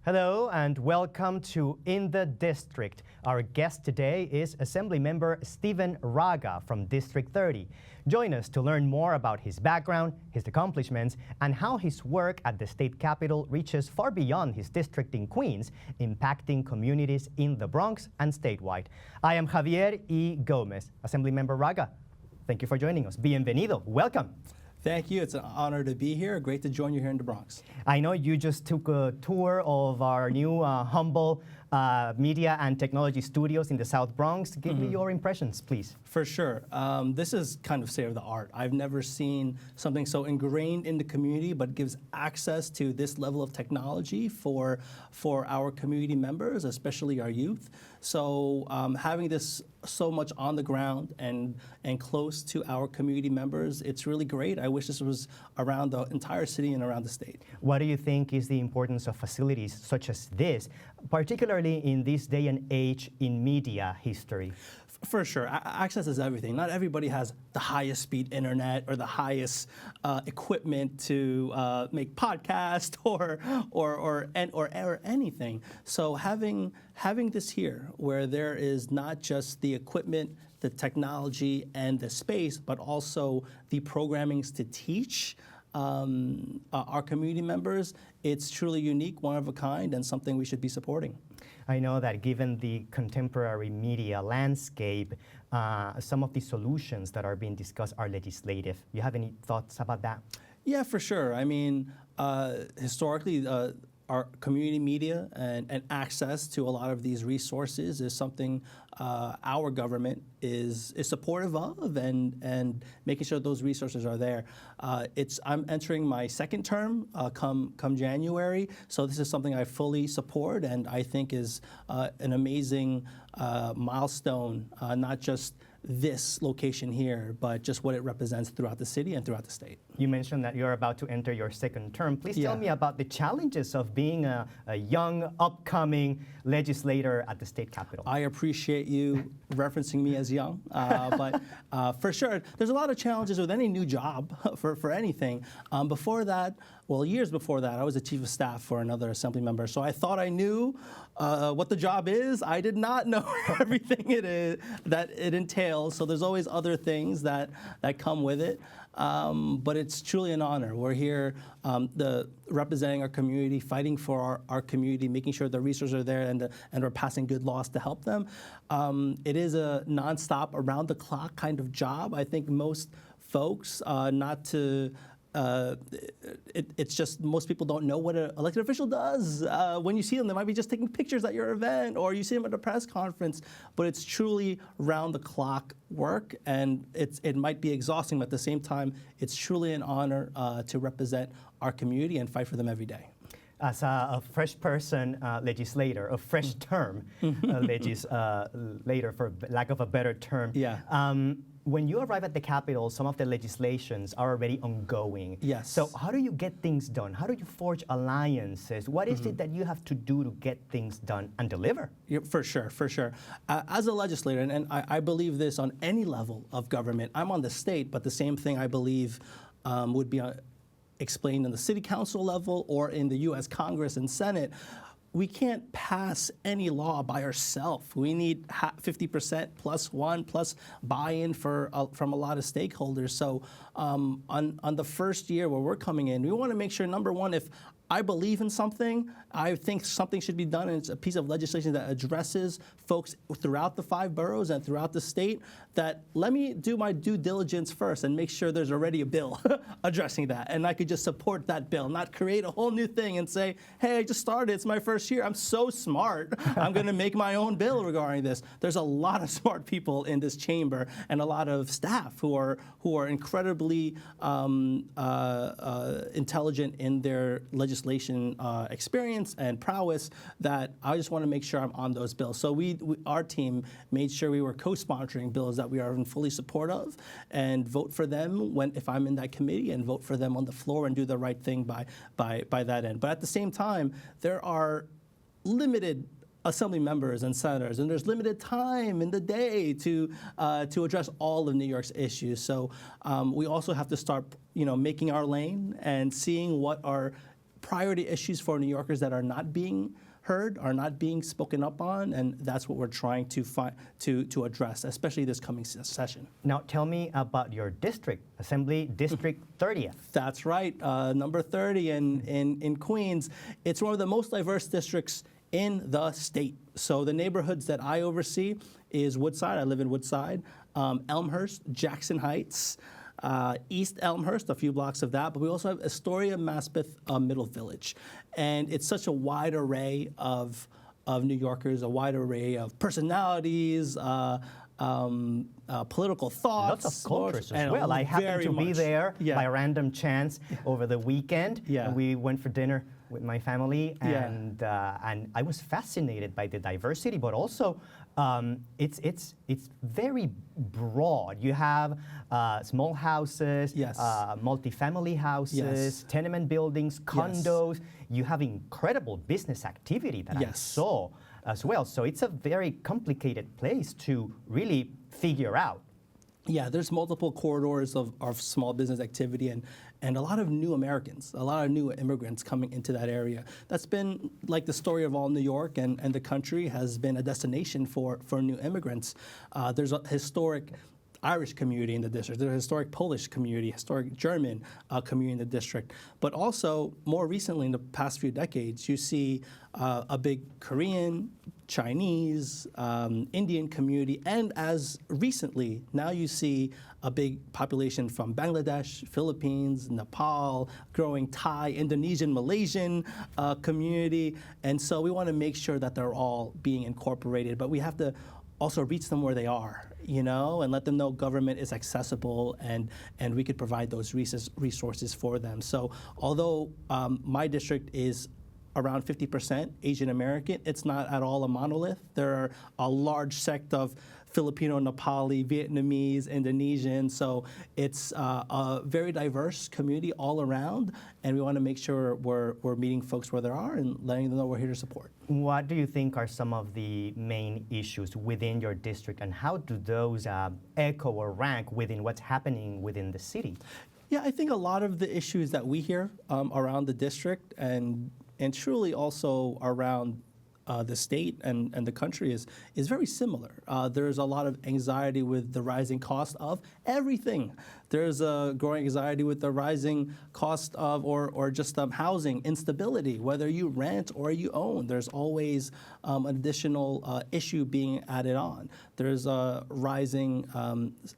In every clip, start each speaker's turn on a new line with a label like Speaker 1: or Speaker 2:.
Speaker 1: Hello and welcome to In the District. Our guest today is Assemblymember Steven Raga from District 30. Join us to learn more about his background, his accomplishments, and how his work at the state capitol reaches far beyond his district in Queens, impacting communities in the Bronx and statewide. I am Javier E. Gomez. Assemblymember Raga, thank you for joining us. Bienvenido. Welcome.
Speaker 2: Thank you. It's an honor to be here. Great to join you here in the Bronx.
Speaker 1: I know you just took a tour of our new humble media and technology studios in the South Bronx. Give me your impressions, please.
Speaker 2: For sure. This is kind of state of the art. I've never seen something so ingrained in the community, but gives access to this level of technology for our community members, especially our youth. So having this so much on the ground and close to our community members, it's really great. I wish this was around the entire city and around the state.
Speaker 1: What do you think is the importance of facilities such as this, particularly in this day and age in media history?
Speaker 2: For sure. Access is everything. Not everybody has the highest speed internet or the highest equipment to make podcasts or anything. So having this here, where there is not just the equipment, the technology, and the space, but also the programmings to teach our community members, it's truly unique, one of a kind, and something we should be supporting.
Speaker 1: I know that given the contemporary media landscape, some of the solutions that are being discussed are legislative. You have any thoughts about that?
Speaker 2: Yeah, for sure. I mean, historically, our community media and access to a lot of these resources is something our government is supportive of, and making sure those resources are there. I'm entering my second term come January, so this is something I fully support and I think is an amazing milestone, not just this location here, but just what it represents throughout the city and throughout the state.
Speaker 1: You mentioned that you're about to enter your second term. Please tell me about the challenges of being a young, upcoming legislator at the state capitol.
Speaker 2: I appreciate you referencing me as young, but for sure, there's a lot of challenges with any new job for anything. Before that, well, years before that, I was a chief of staff for another assembly member, so I thought I knew what the job is. I did not know everything it is that it entails, so there's always other things that come with it. But it's truly an honor. We're here representing our community, fighting for our community, making sure the resources are there and we're passing good laws to help them. It is a nonstop, around-the-clock kind of job. I think most folks, it's just most people don't know what an elected official does. When you see them, they might be just taking pictures at your event, or you see them at a press conference, but it's truly round-the-clock work, and it might be exhausting, but at the same time, it's truly an honor to represent our community and fight for them every day.
Speaker 1: As a fresh person legislator, a fresh term legislator, for lack of a better term.
Speaker 2: Yeah.
Speaker 1: When you arrive at the Capitol, some of the legislations are already ongoing.
Speaker 2: Yes.
Speaker 1: So how do you get things done? How do you forge alliances? What is it that you have to do to get things done and deliver?
Speaker 2: Yeah, for sure, for sure. As a legislator, and I believe this on any level of government, I'm on the state, but the same thing I believe would be explained on the city council level or in the U.S. Congress and Senate. We can't pass any law by ourselves. We need 50% plus one plus buy-in from a lot of stakeholders. So on the first year where we're coming in, we want to make sure, number one, if I believe in something, I think something should be done, and it's a piece of legislation that addresses folks throughout the 5 boroughs and throughout the state, that let me do my due diligence first and make sure there's already a bill addressing that, and I could just support that bill, not create a whole new thing and say, hey, I just started, it's my first year, I'm so smart, I'm going to make my own bill regarding this. There's a lot of smart people in this chamber and a lot of staff who are incredibly intelligent in their legislation experience and prowess, that I just want to make sure I'm on those bills. So our team made sure we were co-sponsoring bills that we are in fully support of, and vote for them if I'm in that committee, and vote for them on the floor and do the right thing by that end. But at the same time, there are limited assembly members and senators, and there's limited time in the day to address all of New York's issues. So we also have to start, making our lane and seeing what our priority issues for New Yorkers that are not being heard, are not being spoken up on, and that's what we're trying to address, especially this coming session.
Speaker 1: Now, tell me about your district, Assembly District 30th.
Speaker 2: That's right, number 30 in Queens. It's one of the most diverse districts in the state. So the neighborhoods that I oversee is Woodside. I live in Woodside, Elmhurst, Jackson Heights, East Elmhurst, a few blocks of that, but we also have Astoria, Maspeth, Middle Village. And it's such a wide array of New Yorkers, a wide array of personalities, political thoughts.
Speaker 1: Lots of cultures as well. I happened to be there by a random chance over the weekend.
Speaker 2: Yeah.
Speaker 1: And we went for dinner with my family, and I was fascinated by the diversity, but also it's very broad. You have small houses, multifamily houses, tenement buildings, condos. You have incredible business activity that I saw as well. So it's a very complicated place to really figure out.
Speaker 2: Yeah, there's multiple corridors of small business activity and a lot of new Americans, a lot of new immigrants coming into that area. That's been like the story of all New York and the country has been a destination for new immigrants. There's a historic Irish community in the district. There's a historic Polish community, historic German community in the district. But also, more recently, in the past few decades, you see a big Korean, Chinese, Indian community, and as recently, now you see a big population from Bangladesh, Philippines, Nepal, growing Thai, Indonesian, Malaysian community. And so we want to make sure that they're all being incorporated, but we have to also reach them where they are, you know, and let them know government is accessible and we could provide those resources for them. So although my district is around 50% Asian American, it's not at all a monolith. There are a large sect of Filipino, Nepali, Vietnamese, Indonesian. So it's a very diverse community all around, and we want to make sure we're meeting folks where they are and letting them know we're here to support.
Speaker 1: What do you think are some of the main issues within your district, and how do those echo or rank within what's happening within the city?
Speaker 2: Yeah, I think a lot of the issues that we hear around the district and truly also around the state and the country is very similar. There's a lot of anxiety with the rising cost of everything. There's a growing anxiety with the rising cost of or just housing instability, whether you rent or you own. There's always an additional issue being added on. There's a rising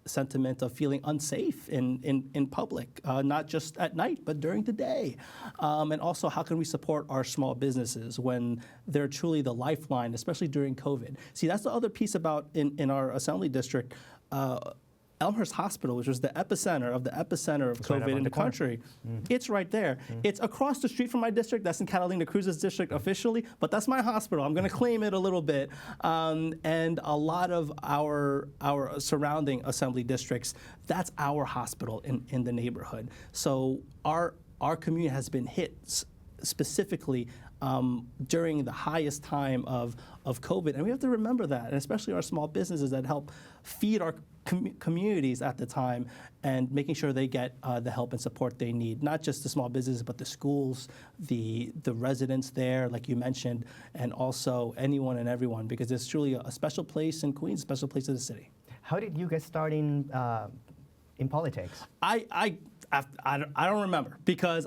Speaker 2: sentiment of feeling unsafe in public, not just at night, but during the day. And also, how can we support our small businesses when they're truly the lifeline, especially during COVID? See, that's the other piece about in our Assembly District. Elmhurst Hospital, which was the epicenter of COVID in the country, it's right there. It's across the street from my district. That's in Catalina Cruz's district officially, but that's my hospital. I'm going to claim it a little bit. And a lot of our surrounding assembly districts, that's our hospital in the neighborhood. So our community has been hit specifically during the highest time of COVID. And we have to remember that, and especially our small businesses that help feed our communities at the time and making sure they get the help and support they need. Not just the small businesses, but the schools, the residents there, like you mentioned, and also anyone and everyone, because it's truly a special place in Queens, a special place in the city.
Speaker 1: How did you get started in politics?
Speaker 2: I don't remember, because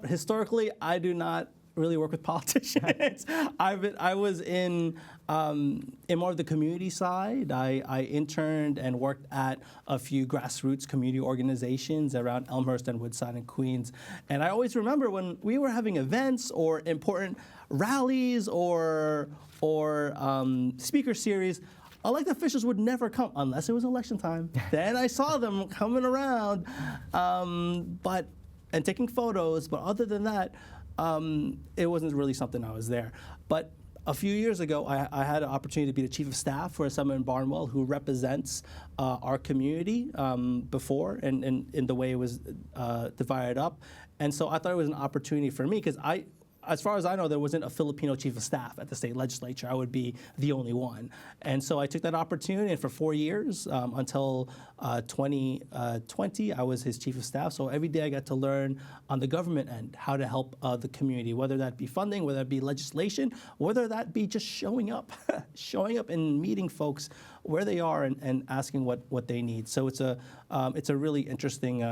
Speaker 2: historically I do not really work with politicians. I was in more of the community side. I interned and worked at a few grassroots community organizations around Elmhurst and Woodside and Queens. And I always remember when we were having events or important rallies or speaker series, elected officials would never come unless it was election time. Then I saw them coming around and taking photos. But other than that, it wasn't really something I was there. But a few years ago, I had an opportunity to be the chief of staff for Assemblyman Barnwell, who represents our community before and in the way it was divided up. And so I thought it was an opportunity for me, because I as far as I know, there wasn't a Filipino chief of staff at the state legislature. I would be the only one. And so I took that opportunity, and for 4 years, until 2020, I was his chief of staff. So every day I got to learn on the government end how to help the community, whether that be funding, whether that be legislation, whether that be just showing up, showing up and meeting folks where they are and asking what they need. So it's a really interesting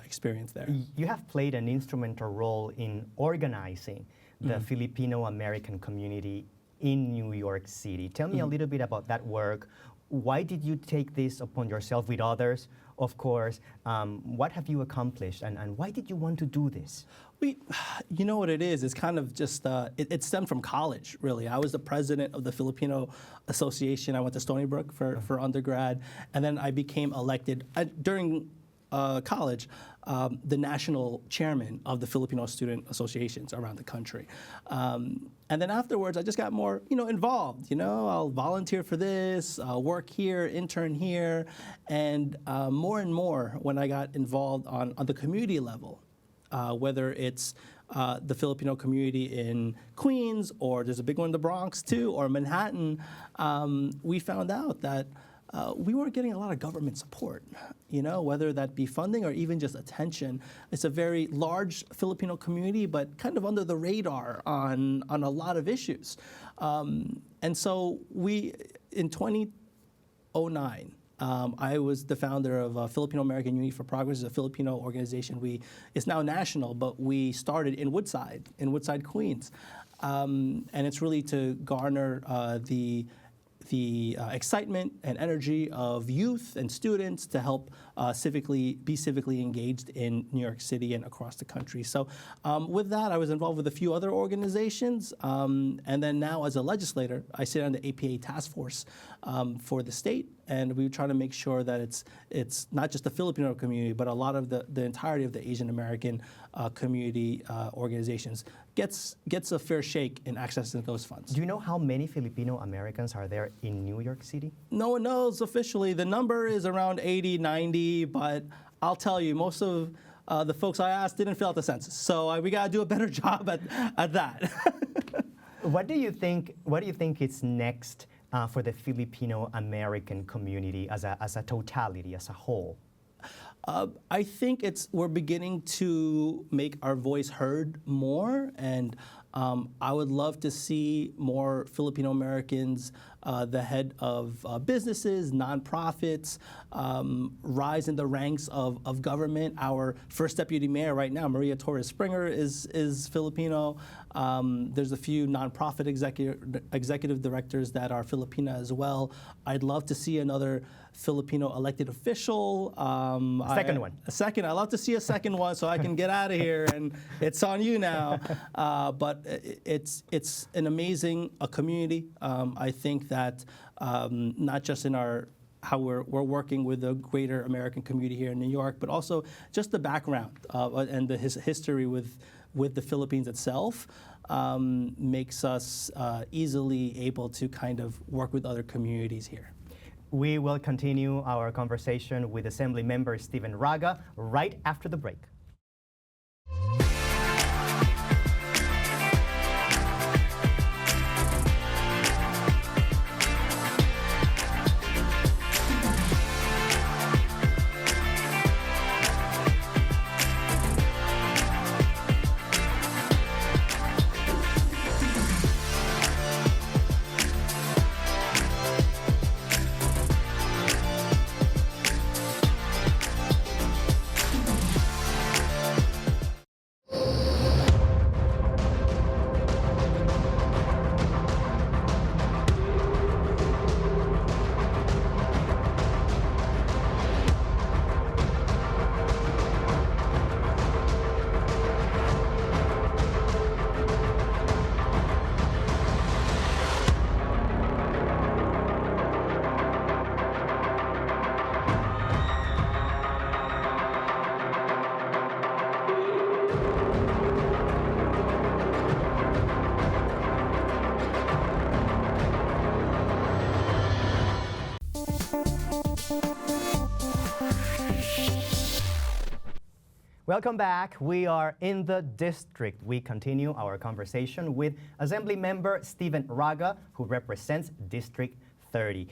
Speaker 2: experience there.
Speaker 1: You have played an instrumental role in organizing the Filipino American community in New York City. Tell me a little bit about that work. Why did you take this upon yourself with others? Of course, what have you accomplished, and why did you want to do this?
Speaker 2: You know what it is? It's kind of just, it stemmed from college, really. I was the president of the Filipino Association. I went to Stony Brook for undergrad, and then I became elected during college, the national chairman of the Filipino student associations around the country. And then afterwards, I just got more, involved. I'll volunteer for this, work here, intern here, and more when I got involved on the community level, whether it's the Filipino community in Queens, or there's a big one in the Bronx too, or Manhattan, we found out that we weren't getting a lot of government support, whether that be funding or even just attention. It's a very large Filipino community, but kind of under the radar on a lot of issues. And so in 2009, I was the founder of Filipino American Unity for Progress, a Filipino organization. It's now national, but we started in Woodside, Queens. And it's really to garner the excitement and energy of youth and students to help be civically engaged in New York City and across the country. So with that, I was involved with a few other organizations. And then now as a legislator, I sit on the APA task force for the state. And we try to make sure that it's not just the Filipino community, but a lot of the entirety of the Asian American community organizations gets a fair shake in accessing those funds.
Speaker 1: Do you know how many Filipino Americans are there in New York City?
Speaker 2: No one knows officially. The number is around 80, 90, but I'll tell you, most of the folks I asked didn't fill out the census. So we got to do a better job at that.
Speaker 1: What do you think is next for the Filipino American community as a totality, as a whole?
Speaker 2: I think we're beginning to make our voice heard more, and I would love to see more Filipino Americans, the head of businesses, nonprofits, rise in the ranks of government. Our first deputy mayor right now, Maria Torres Springer, is Filipino. There's a few nonprofit executive directors that are Filipina as well. I'd love to see another Filipino elected official.
Speaker 1: Second one.
Speaker 2: A second. I'd love to see a second one so I can get out of here, and it's on you now. But it's an amazing community. I think that not just in how we're working with the greater American community here in New York, but also just the background and the history with the Philippines itself makes us easily able to kind of work with other communities here.
Speaker 1: We will continue our conversation with Assemblymember Steven Raga right after the break. Welcome back. We are in the district. We continue our conversation with Assemblymember Steven Raga, who represents District 30.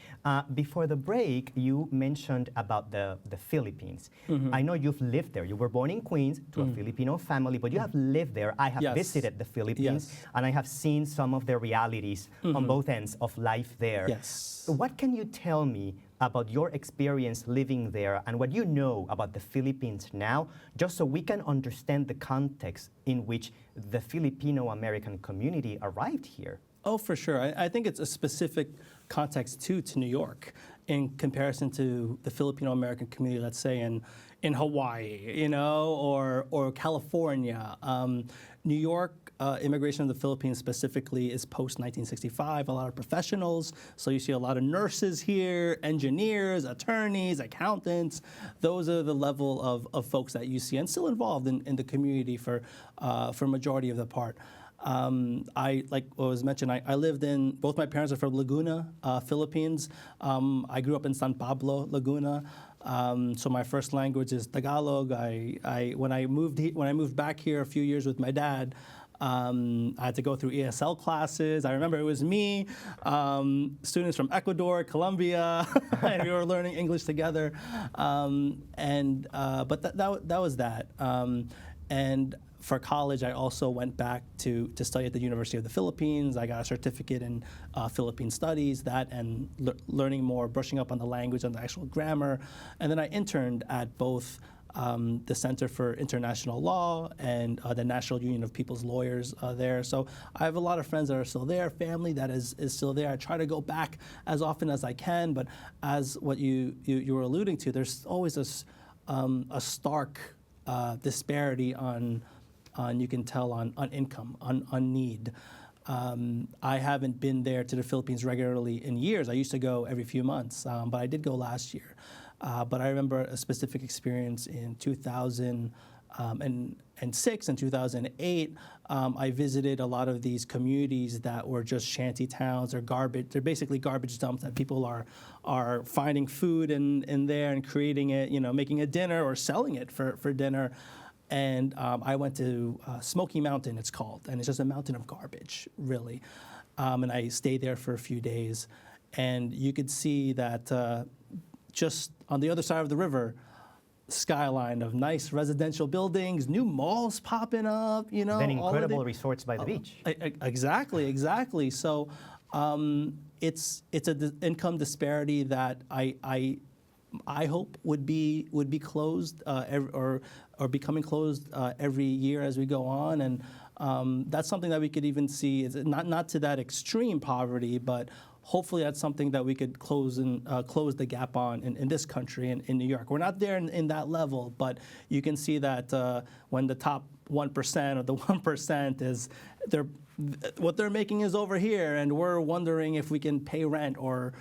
Speaker 1: Before the break, you mentioned about the Philippines. I know you've lived there. You were born in Queens to a Filipino family, but you have lived there. I have visited the Philippines, and I have seen some of the realities on both ends of life there.
Speaker 2: Yes.
Speaker 1: What can you tell me about your experience living there and what you know about the Philippines now, just so we can understand the context in which the Filipino-American community arrived here?
Speaker 2: Oh, for sure. I think it's a specific context to New York in comparison to the Filipino-American community, let's say in Hawaii, or California. New York, immigration in the Philippines specifically is post-1965, a lot of professionals. So you see a lot of nurses here, engineers, attorneys, accountants. Those are the level of folks that you see and still involved in the community for majority of the part. Like what was mentioned, I lived in, both my parents are from Laguna, Philippines. I grew up in San Pablo, Laguna. So my first language is Tagalog. When I moved back here a few years with my dad, I had to go through ESL classes. I remember it was me, students from Ecuador, Colombia, and we were learning English together. But that was that. And for college, I also went back to study at the University of the Philippines. I got a certificate in Philippine studies, and learning more, brushing up on the language and the actual grammar. And then I interned at both the Center for International Law and the National Union of People's Lawyers there. So I have a lot of friends that are still there, family that is still there. I try to go back as often as I can, but as what you were alluding to, there's always a stark disparity on you can tell on income, on need. I haven't been there to the Philippines regularly in years. I used to go every few months, but I did go last year. But I remember a specific experience in 2006 and 2008. I visited a lot of these communities that were just shanty towns or garbage. They're basically garbage dumps that people are finding food in there and creating it, making a dinner or selling it for dinner. And I went to Smoky Mountain, it's called, and it's just a mountain of garbage, really. And I stayed there for a few days, and you could see that just on the other side of the river, skyline of nice residential buildings, new malls popping up,
Speaker 1: Then incredible resorts by the beach.
Speaker 2: Exactly. So it's an income disparity that I hope would be closed or becoming closed every year as we go on, and that's something that we could even see. It's not to that extreme poverty, but hopefully that's something that we could close the gap on in this country, in New York. We're not there in that level, but you can see that when the top 1% or the 1% is what they're making is over here, and we're wondering if we can pay rent or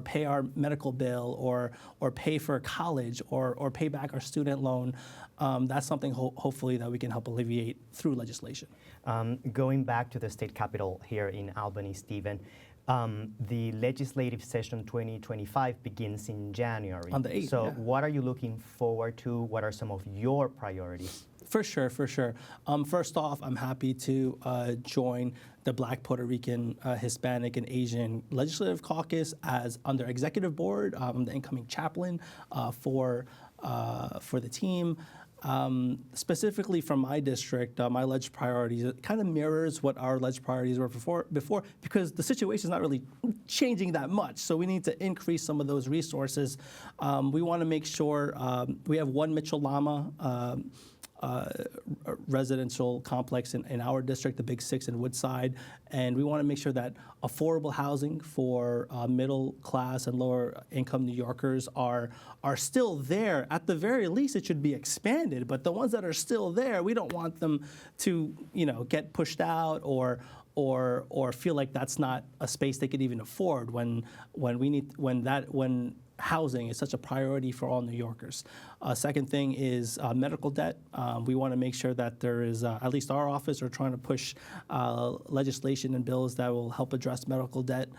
Speaker 2: pay our medical bill or pay for college or pay back our student loan. That's something hopefully that we can help alleviate through legislation.
Speaker 1: Going back to the state capitol here in Albany, Stephen, the legislative session 2025 begins in January.
Speaker 2: On the 8th,
Speaker 1: So
Speaker 2: yeah.
Speaker 1: what are you looking forward to? What are some of your priorities?
Speaker 2: For sure. First off, I'm happy to join the Black, Puerto Rican, Hispanic, and Asian Legislative Caucus as under executive board. I'm the incoming chaplain for the team. Specifically from my district, my ledge priorities, it kind of mirrors what our ledge priorities were before, because the situation is not really changing that much. So we need to increase some of those resources. We want to make sure we have one Mitchell Lama residential complex in our district, the Big Six in Woodside, and we want to make sure that affordable housing for middle class and lower income New Yorkers are still there. At the very least, it should be expanded, but the ones that are still there, we don't want them to get pushed out or feel like that's not a space they could even afford when housing is such a priority for all New Yorkers. Second thing is medical debt. We want to make sure that there is, at least our office are trying to push legislation and bills that will help address medical debt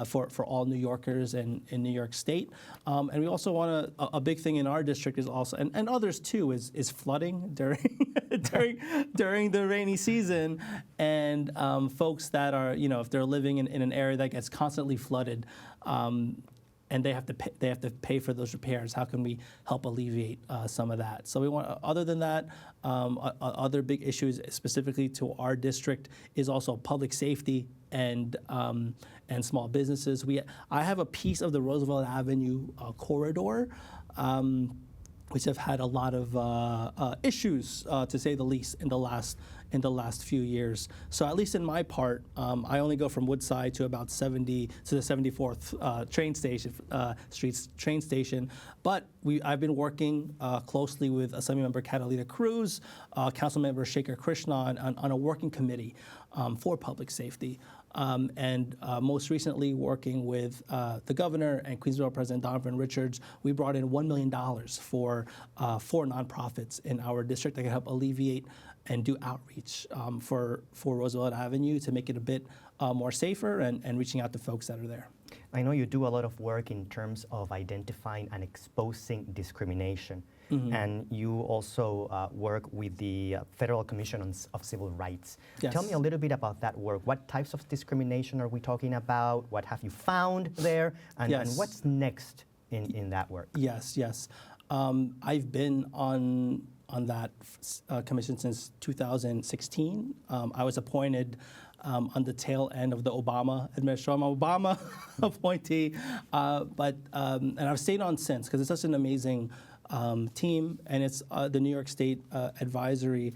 Speaker 2: for all New Yorkers in New York State. And we also want to, a big thing in our district is also, and others too, is flooding during during the rainy season. And folks that are, if they're living in an area that gets constantly flooded, and they have to pay for those repairs. How can we help alleviate some of that? So we want. Other than that, other big issues specifically to our district is also public safety and small businesses. I have a piece of the Roosevelt Avenue corridor, which have had a lot of issues, to say the least, in the last few years. So at least in my part, I only go from Woodside to about 70 to the 74th train station. But I've been working closely with Assemblymember Catalina Cruz, Councilmember Shekhar Krishna on a working committee for public safety. And most recently working with the governor and Queensborough President Donovan Richards, we brought in $1 million for nonprofits in our district that can help alleviate and do outreach for Roosevelt Avenue to make it a bit more safer and reaching out to folks that are there.
Speaker 1: I know you do a lot of work in terms of identifying and exposing discrimination. Mm-hmm. And you also work with the Federal Commission of Civil Rights.
Speaker 2: Yes.
Speaker 1: Tell me a little bit about that work. What types of discrimination are we talking about? What have you found there? And,
Speaker 2: yes.
Speaker 1: and what's next in that work?
Speaker 2: Yes. I've been on that commission since 2016. I was appointed on the tail end of the Obama administration. I'm an Obama appointee, and I've stayed on since because it's such an amazing team, and it's the New York State Advisory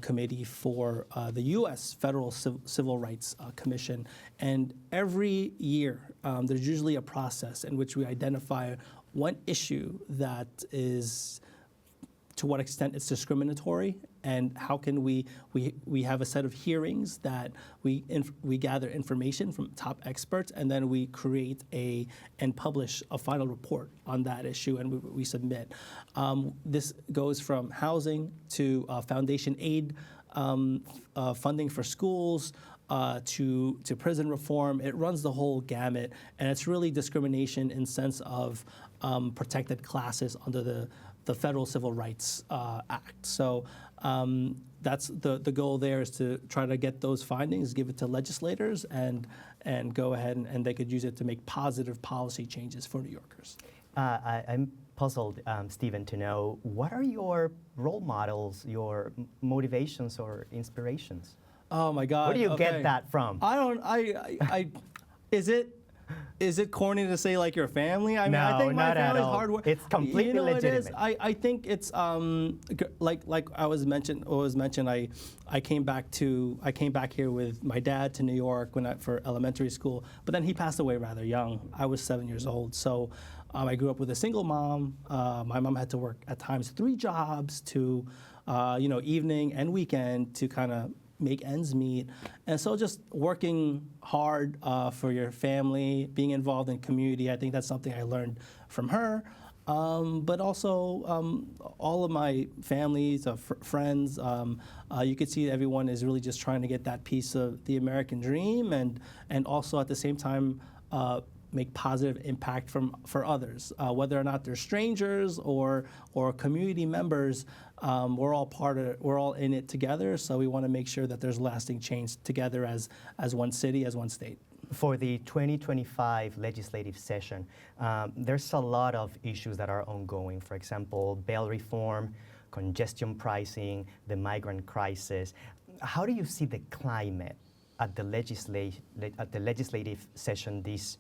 Speaker 2: Committee for the U.S. Federal Civil Rights Commission. And every year, there's usually a process in which we identify one issue that is, to what extent it's discriminatory, and how can we have a set of hearings that we gather information from top experts, and then we create and publish a final report on that issue, and we submit. This goes from housing to foundation aid, funding for schools, to prison reform. It runs the whole gamut, and it's really discrimination in sense of protected classes under the Federal Civil Rights Act. So that's the goal there, is to try to get those findings, give it to legislators, and go ahead and they could use it to make positive policy changes for New Yorkers.
Speaker 1: I'm puzzled, Steven, to know what are your role models, your motivations or inspirations?
Speaker 2: Oh my God!
Speaker 1: Where do you get that from? Is it corny to say like your family? I mean, no,
Speaker 2: I think my
Speaker 1: not
Speaker 2: family's
Speaker 1: at all.
Speaker 2: hard work.
Speaker 1: It's completely legitimate.
Speaker 2: It is. I think it's like I was mentioned. I came back here with my dad to New York for elementary school, but then he passed away rather young. I was 7 years old, so I grew up with a single mom. My mom had to work at times 3 jobs to, evening and weekend to kind of make ends meet. And so just working hard for your family, being involved in community, I think that's something I learned from her. But also all of my families, friends, you could see everyone is really just trying to get that piece of the American dream, and also at the same time make positive impact for others, whether or not they're strangers or community members. We're all in it together, so we want to make sure that there's lasting change together as one city, as one state.
Speaker 1: For the 2025 legislative session, there's a lot of issues that are ongoing. For example, bail reform, congestion pricing, the migrant crisis. How do you see the climate at the legislative session this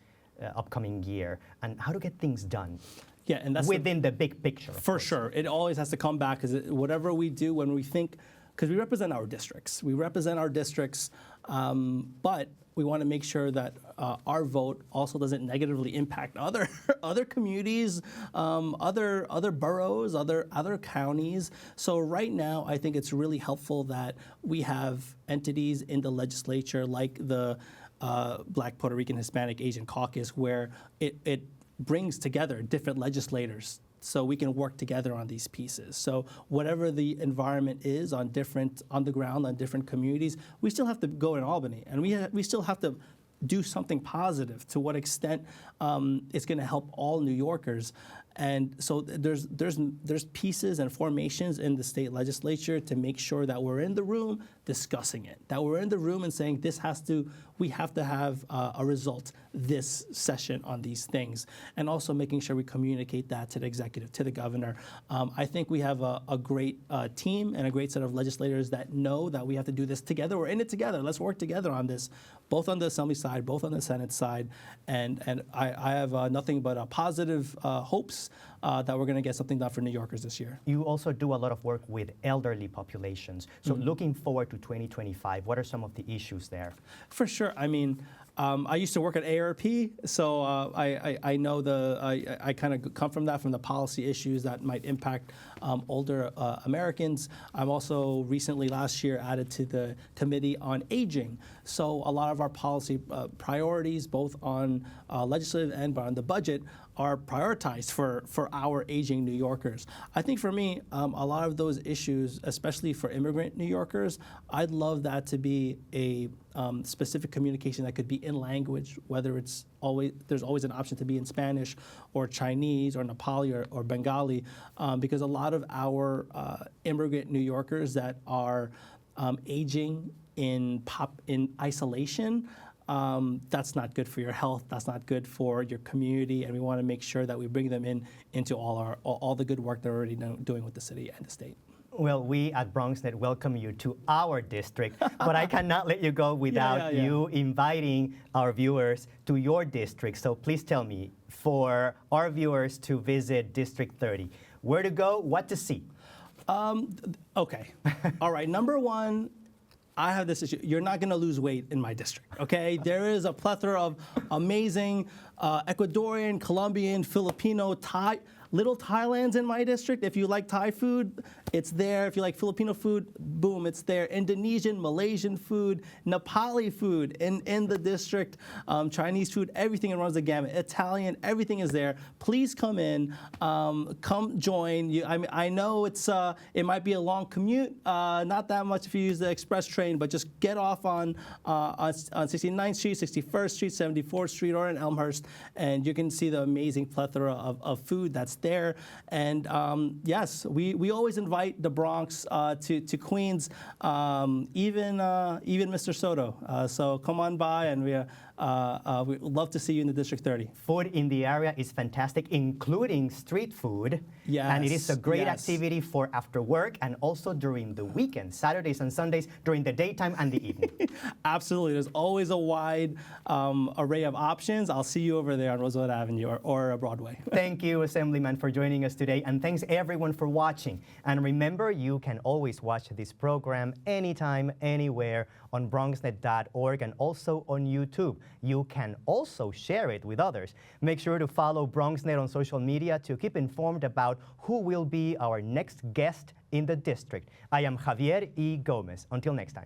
Speaker 1: upcoming year, and how to get things done?
Speaker 2: Yeah, and that's
Speaker 1: within the big picture.
Speaker 2: For sure. It always has to come back, because whatever we do, when we think, because we represent our districts. But we want to make sure that our vote also doesn't negatively impact other communities, other boroughs, other counties. So right now, I think it's really helpful that we have entities in the legislature like the Black, Puerto Rican, Hispanic, Asian Caucus, where it brings together different legislators so we can work together on these pieces. So whatever the environment is on the ground, on different communities, we still have to go in Albany, and we still have to do something positive. To what extent it's going to help all New Yorkers. And so there's pieces and formations in the state legislature to make sure that we're in the room discussing it, that we're in the room and saying we have to have a result this session on these things, and also making sure we communicate that to the executive, to the governor. I think we have a great team and a great set of legislators that know that we have to do this together. We're in it together. Let's work together on this, both on the Assembly side, both on the Senate side, and I have nothing but positive hopes that we're going to get something done for New Yorkers this year.
Speaker 1: You also do a lot of work with elderly populations. So looking forward to 2025, what are some of the issues there?
Speaker 2: For sure. I mean, I used to work at ARP, so I know I kind of come from that, from the policy issues that might impact older Americans. I'm also recently last year added to the Committee on Aging. So a lot of our policy priorities, both on legislative and on the budget, are prioritized for our aging New Yorkers. I think for me, a lot of those issues, especially for immigrant New Yorkers, I'd love that to be a specific communication that could be in language, whether there's always an option to be in Spanish or Chinese or Nepali or Bengali, because a lot of our immigrant New Yorkers that are aging in isolation, that's not good for your health. That's not good for your community, and we want to make sure that we bring them into all the good work they're already doing with the city and the state.
Speaker 1: Well, we at BronxNet welcome you to our district, but I cannot let you go without you inviting our viewers to your district. So please tell me, for our viewers to visit District 30, where to go, what to see?
Speaker 2: Okay. All right. Number one, I have this issue. You're not going to lose weight in my district, okay? There is a plethora of amazing Ecuadorian, Colombian, Filipino, Thai, little Thailands in my district. If you like Thai food, it's there. If you like Filipino food, boom, it's there. Indonesian, Malaysian food, Nepali food in the district, Chinese food, everything runs the gamut. Italian, everything is there. Please come in, come join. I know it might be a long commute, not that much if you use the express train, but just get off on 69th Street, 61st Street, 74th Street, or in Elmhurst, and you can see the amazing plethora of food that's there. And yes, we always invite the Bronx to Queens, even Mr. Soto. So come on by, and we'd love to see you in the District 30.
Speaker 1: Food in the area is fantastic, including street food.
Speaker 2: Yes,
Speaker 1: and it is a great activity for after work and also during the weekend, Saturdays and Sundays, during the daytime and the evening.
Speaker 2: Absolutely. There's always a wide array of options. I'll see you over there on Roosevelt Avenue or Broadway.
Speaker 1: Thank you, Assemblyman, for joining us today, and thanks everyone for watching. And remember, you can always watch this program anytime, anywhere on BronxNet.org and also on YouTube. You can also share it with others. Make sure to follow BronxNet on social media to keep informed about who will be our next guest in the district. I am Javier E. Gomez. Until next time.